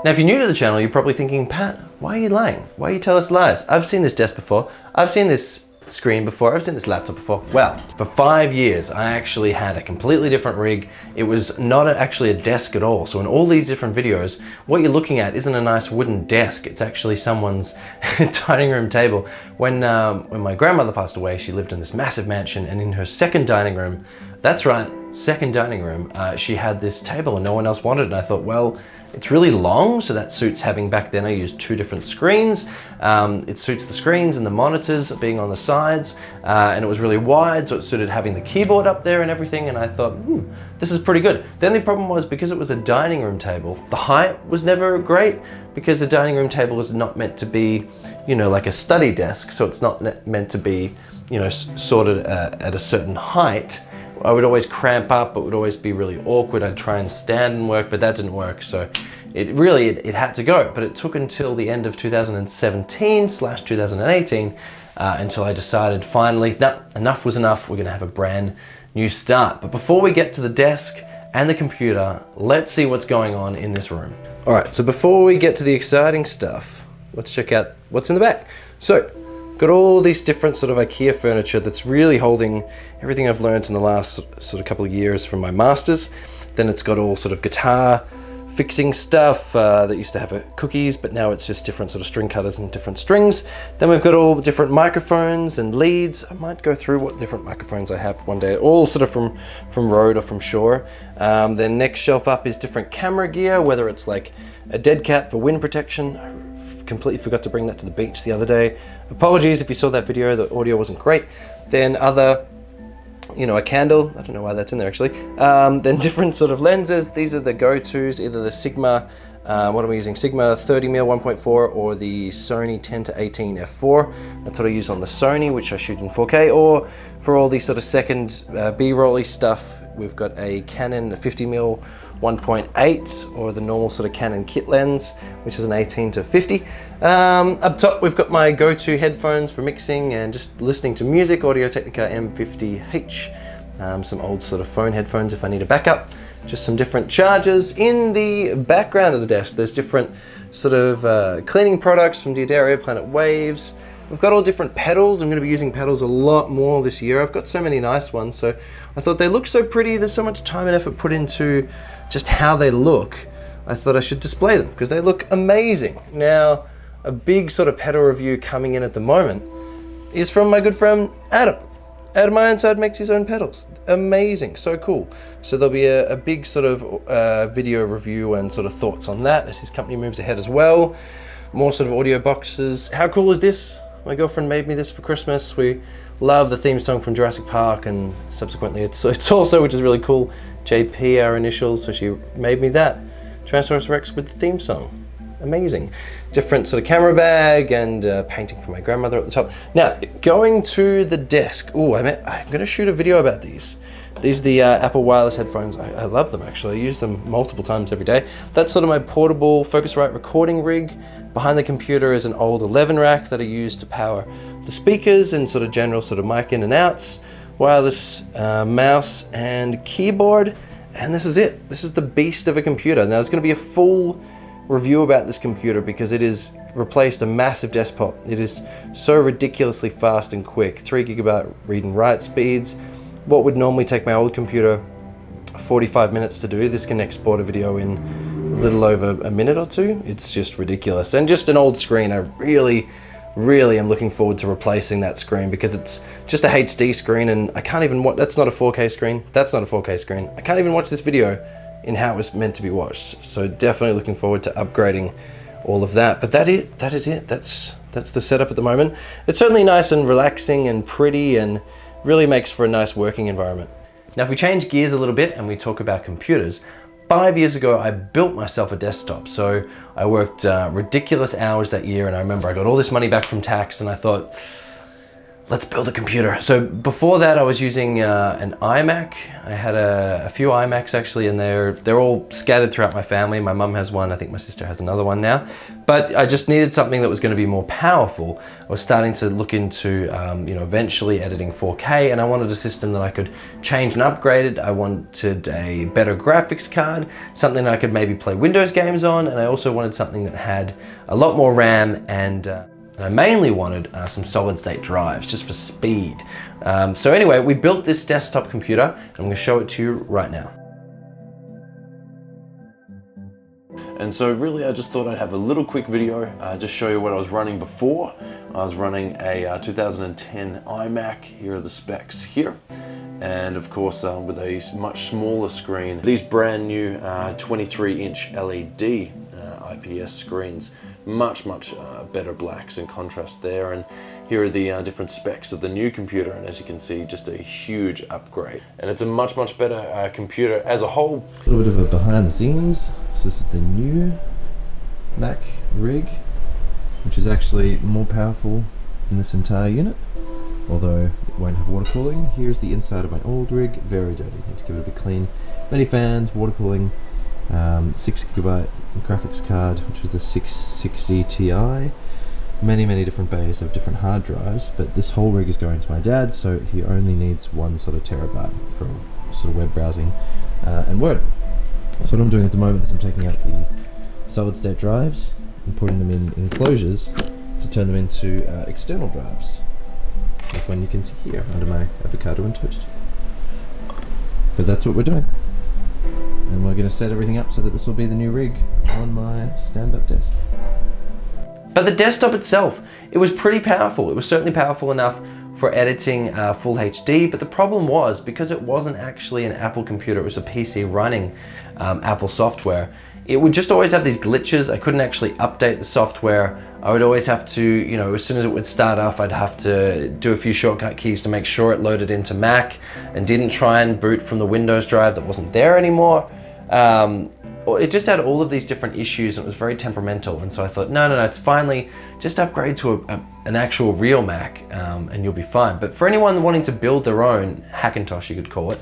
Now, if you're new to the channel, you're probably thinking, Pat, why are you lying? Why you tell us lies? I've seen this desk before. I've seen this screen before. I've seen this laptop before. Well, for 5 years, I actually had a completely different rig. It was not actually a desk at all. So in all these different videos, what you're looking at isn't a nice wooden desk. It's actually someone's dining room table. When my grandmother passed away, she lived in this massive mansion, and in her second dining room, that's right, second dining room, she had this table and no one else wanted it. And I thought, well, it's really long, so that suits having, back then I used 2 different screens. It suits the screens and the monitors being on the sides, and it was really wide, so it suited having the keyboard up there and everything, and I thought, this is pretty good. The only problem was, because it was a dining room table, the height was never great, because a dining room table is not meant to be, you know, like a study desk, so it's not meant to be, you know, sorted at a certain height. I would always cramp up, it would always be really awkward. I'd try and stand and work, but that didn't work. So it had to go, but it took until the end of 2017/2018 until I decided finally, nah, enough was enough. We're gonna have a brand new start. But before we get to the desk and the computer, let's see what's going on in this room. All right, so before we get to the exciting stuff, let's check out what's in the back. So, got all these different sort of IKEA furniture that's really holding everything I've learned in the last sort of couple of years from my masters. Then it's got all sort of guitar fixing stuff that used to have cookies, but now it's just different sort of string cutters and different strings. Then we've got all different microphones and leads. I might go through what different microphones I have one day, all sort of from Rode or from Shure. Then next shelf up is different camera gear, whether it's like a dead cat for wind protection. Completely forgot to bring that to the beach the other day. Apologies if you saw that video, the audio wasn't great. Then other, you know, a candle, I don't know why that's in there actually. Then different sort of lenses. These are the go-tos, either the Sigma, what am I using? Sigma 30mm 1.4 or the Sony 10-18 f4. That's what I use on the Sony, which I shoot in 4K, or for all these sort of second B-rolly stuff, we've got a Canon 50mm 1.8 or the normal sort of Canon kit lens, which is an 18-50. Up top we've got my go-to headphones for mixing and just listening to music, Audio Technica M50H. Some old sort of phone headphones if I need a backup. Just some different chargers. In the background of the desk there's different sort of cleaning products from Diodario, Planet Waves. We've got all different pedals. I'm going to be using pedals a lot more this year. I've got so many nice ones, so I thought they look so pretty. There's so much time and effort put into just how they look. I thought I should display them because they look amazing. Now, a big sort of pedal review coming in at the moment is from my good friend Adam. Adam Ironside makes his own pedals. Amazing, so cool. So there'll be a big sort of video review and sort of thoughts on that as his company moves ahead as well. More sort of audio boxes. How cool is this? My girlfriend made me this for Christmas. We love the theme song from Jurassic Park, and subsequently it's also, which is really cool, JP, our initials, so she made me that. Tyrannosaurus Rex with the theme song. Amazing. Different sort of camera bag and painting for my grandmother at the top. Now, going to the desk. Oh, I'm gonna shoot a video about these. These are the Apple wireless headphones. I love them actually. I use them multiple times every day. That's sort of my portable Focusrite recording rig. Behind the computer is an old 11 rack that I use to power the speakers and sort of general sort of mic in and outs, wireless mouse and keyboard, and this is it. This is the beast of a computer. Now there's going to be a full review about this computer because it has replaced a massive desktop. It is so ridiculously fast and quick. 3 GB read and write speeds. What would normally take my old computer 45 minutes to do, this can export a video in a little over a minute or two. It's just ridiculous. And just an old screen. I really am looking forward to replacing that screen because it's just a HD screen and I can't even watch. That's not a 4K screen. That's not a 4K screen. I can't even watch this video in how it was meant to be watched. So definitely looking forward to upgrading all of that. But that is it. That's the setup at the moment. It's certainly nice and relaxing and pretty and really makes for a nice working environment. Now if we change gears a little bit and we talk about computers, 5 years ago I built myself a desktop. So I worked ridiculous hours that year, and I remember I got all this money back from tax and I thought, let's build a computer. So before that, I was using an iMac. I had a few iMacs actually, and they're all scattered throughout my family. My mum has one, I think my sister has another one now. But I just needed something that was going to be more powerful. I was starting to look into, eventually editing 4K, and I wanted a system that I could change and upgrade it. I wanted a better graphics card, something that I could maybe play Windows games on, and I also wanted something that had a lot more RAM, and I mainly wanted some solid state drives just for speed. So anyway, we built this desktop computer, and I'm going to show it to you right now. And so really I just thought I'd have a little quick video, just show you what I was running before. I was running a 2010 iMac. Here are the specs here. And of course with a much smaller screen. These brand new 23-inch LED IPS screens. Much better blacks and contrast there, and here are the different specs of the new computer, and as you can see, just a huge upgrade, and it's a much better computer as a whole. A little bit of a behind the scenes. So this is the new Mac rig, which is actually more powerful than this entire unit, although it won't have water cooling. Here's the inside of my old rig, very dirty, need to give it a bit clean. Many fans, water cooling. 6GB graphics card, which was the 660 Ti. Many different bays of different hard drives, but this whole rig is going to my dad, so he only needs 1 sort of terabyte for sort of web browsing and Word. So what I'm doing at the moment is I'm taking out the solid state drives and putting them in enclosures to turn them into external drives, like one you can see here under my avocado and toast. But that's what we're doing. And we're going to set everything up so that this will be the new rig on my stand-up desk. But the desktop itself, it was pretty powerful. It was certainly powerful enough for editing full HD, but the problem was, because it wasn't actually an Apple computer, it was a PC running Apple software, it would just always have these glitches. I couldn't actually update the software. I would always have to, as soon as it would start off, I'd have to do a few shortcut keys to make sure it loaded into Mac and didn't try and boot from the Windows drive that wasn't there anymore. It just had all of these different issues, and it was very temperamental. And so I thought, no, it's finally just upgrade to an actual real Mac, and you'll be fine. But for anyone wanting to build their own Hackintosh, you could call it,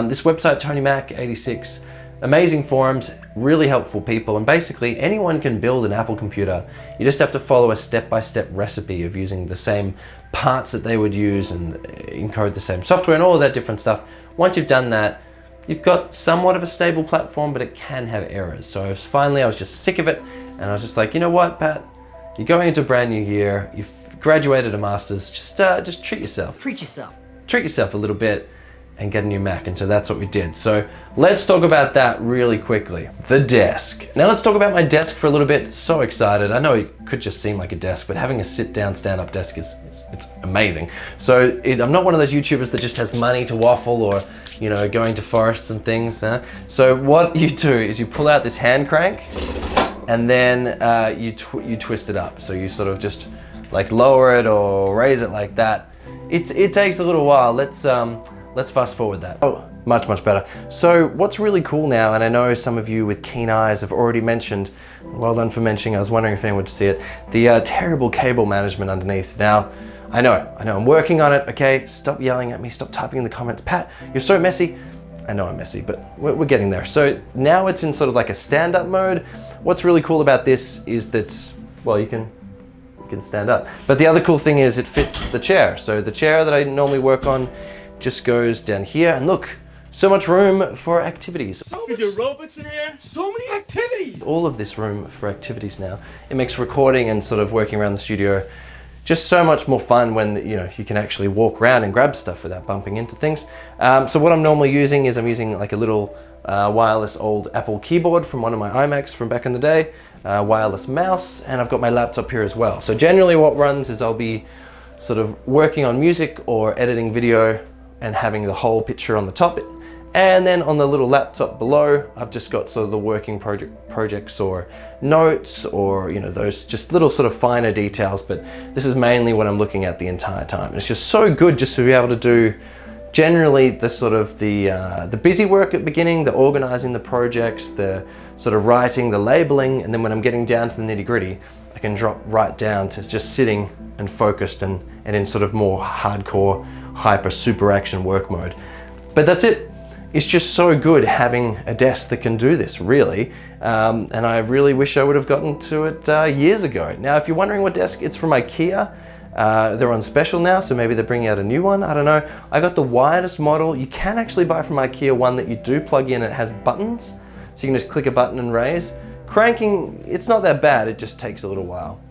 this website, Tony Mac 86, amazing forums, really helpful people, and basically anyone can build an Apple computer. You just have to follow a step-by-step recipe of using the same parts that they would use and encode the same software and all of that different stuff. Once you've done that, you've got somewhat of a stable platform, but it can have errors. So I was just sick of it, and I was just like, you know what, Pat? You're going into a brand new year, you've graduated a master's, just treat yourself. Treat yourself a little bit and get a new Mac, and so that's what we did. So let's talk about that really quickly. The desk. Now let's talk about my desk for a little bit. So excited. I know it could just seem like a desk, but having a sit-down, stand-up desk it's amazing. So I'm not one of those YouTubers that just has money to waffle or going to forests and things. So what you do is you pull out this hand crank, and then you twist it up. So you sort of just like lower it or raise it like that. It takes a little while. Let's fast forward that. Oh, much better. So what's really cool now, and I know some of you with keen eyes have already mentioned, well done for mentioning, I was wondering if anyone would see it, the terrible cable management underneath. Now, I know, I'm working on it, okay? Stop yelling at me, stop typing in the comments. Pat, you're so messy. I know I'm messy, but we're getting there. So now it's in sort of like a stand-up mode. What's really cool about this is that, well, you can stand up. But the other cool thing is it fits the chair. So the chair that I normally work on just goes down here, and look, so much room for activities. So many aerobics in here, so many activities. All of this room for activities now. It makes recording and sort of working around the studio just so much more fun when you can actually walk around and grab stuff without bumping into things. So what I'm normally using is I'm using like a little wireless old Apple keyboard from one of my iMacs from back in the day, wireless mouse, and I've got my laptop here as well. So generally what runs is I'll be sort of working on music or editing video and having the whole picture on the top. And then on the little laptop below, I've just got sort of the working projects or notes or, those just little sort of finer details. But this is mainly what I'm looking at the entire time. It's just so good just to be able to do generally the sort of the busy work at the beginning, the organizing the projects, the sort of writing, the labeling, and then when I'm getting down to the nitty gritty, I I can drop right down to just sitting and focused and in sort of more hardcore, hyper, super action work mode. But that's it. It's just so good having a desk that can do this, really. And I really wish I would have gotten to it years ago. Now, if you're wondering what desk, it's from IKEA. They're on special now, so maybe they're bringing out a new one, I don't know. I got the wireless model. You can actually buy from IKEA one that you do plug in, it has buttons, so you can just click a button and raise. Cranking, it's not that bad, it just takes a little while.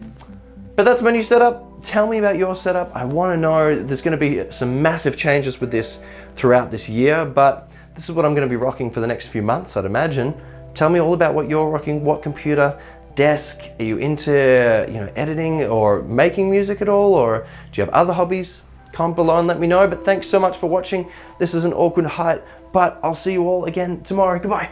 But that's my new setup. Tell me about your setup. I want to know, there's going to be some massive changes with this throughout this year, but this is what I'm going to be rocking for the next few months, I'd imagine. Tell me all about what you're rocking, what computer, desk, are you into editing or making music at all, or do you have other hobbies? Comment below and let me know, but thanks so much for watching. This is an awkward height, but I'll see you all again tomorrow. Goodbye.